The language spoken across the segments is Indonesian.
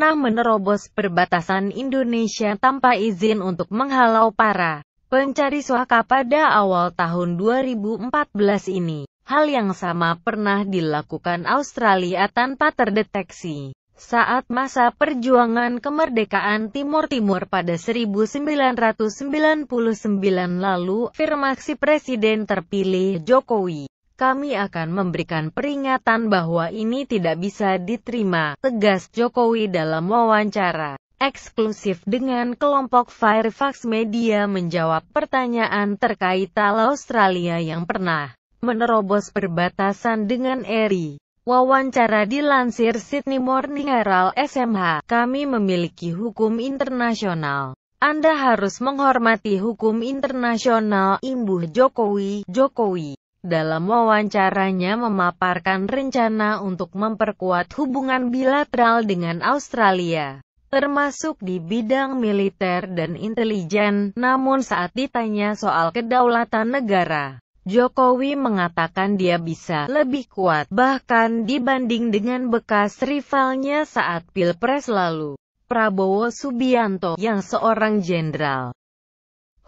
pernah menerobos perbatasan Indonesia tanpa izin untuk menghalau para pencari suaka pada awal tahun 2014 ini. Hal yang sama pernah dilakukan Australia tanpa terdeteksi saat masa perjuangan kemerdekaan Timor Timur pada 1999 lalu. Afirmasi Presiden terpilih Jokowi, "Kami akan memberikan peringatan bahwa ini tidak bisa diterima," tegas Jokowi dalam wawancara eksklusif dengan kelompok Fairfax Media menjawab pertanyaan terkait Australia yang pernah menerobos perbatasan dengan RI. Wawancara dilansir Sydney Morning Herald SMH, "Kami memiliki hukum internasional. Anda harus menghormati hukum internasional," imbuh Jokowi. Jokowi dalam wawancaranya memaparkan rencana untuk memperkuat hubungan bilateral dengan Australia, termasuk di bidang militer dan intelijen. Namun saat ditanya soal kedaulatan negara, Jokowi mengatakan dia bisa lebih kuat, bahkan dibanding dengan bekas rivalnya saat Pilpres lalu, Prabowo Subianto, yang seorang jenderal.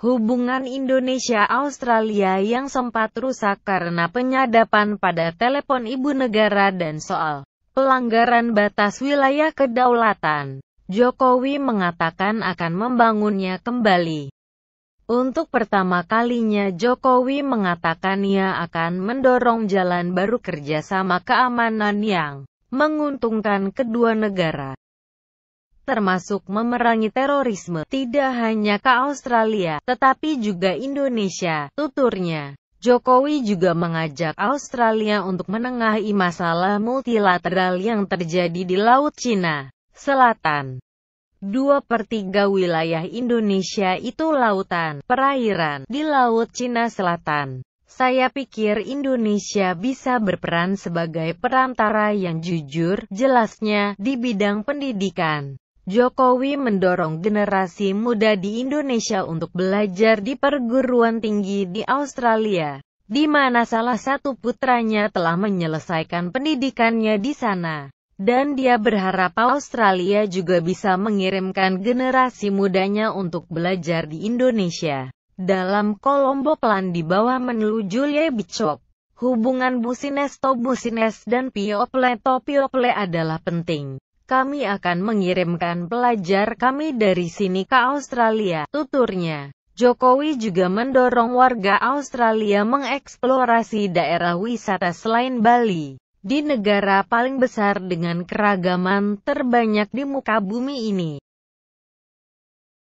Hubungan Indonesia-Australia yang sempat rusak karena penyadapan pada telepon ibu negara dan soal pelanggaran batas wilayah kedaulatan, Jokowi mengatakan akan membangunnya kembali. Untuk pertama kalinya Jokowi mengatakan ia akan mendorong jalan baru kerjasama keamanan yang menguntungkan kedua negara, termasuk memerangi terorisme, tidak hanya ke Australia, tetapi juga Indonesia, tuturnya. Jokowi juga mengajak Australia untuk menengahi masalah multilateral yang terjadi di Laut Cina Selatan. 2/3 wilayah Indonesia itu lautan, perairan, di Laut Cina Selatan. Saya pikir Indonesia bisa berperan sebagai perantara yang jujur, jelasnya, di bidang pendidikan. Jokowi mendorong generasi muda di Indonesia untuk belajar di perguruan tinggi di Australia, di mana salah satu putranya telah menyelesaikan pendidikannya di sana. Dan dia berharap Australia juga bisa mengirimkan generasi mudanya untuk belajar di Indonesia. Dalam Colombo Plan di bawah Menlu Julie Bishop, hubungan Business to Business dan People to People adalah penting. Kami akan mengirimkan pelajar kami dari sini ke Australia, tuturnya. Jokowi juga mendorong warga Australia mengeksplorasi daerah wisata selain Bali, di negara paling besar dengan keragaman terbanyak di muka bumi ini.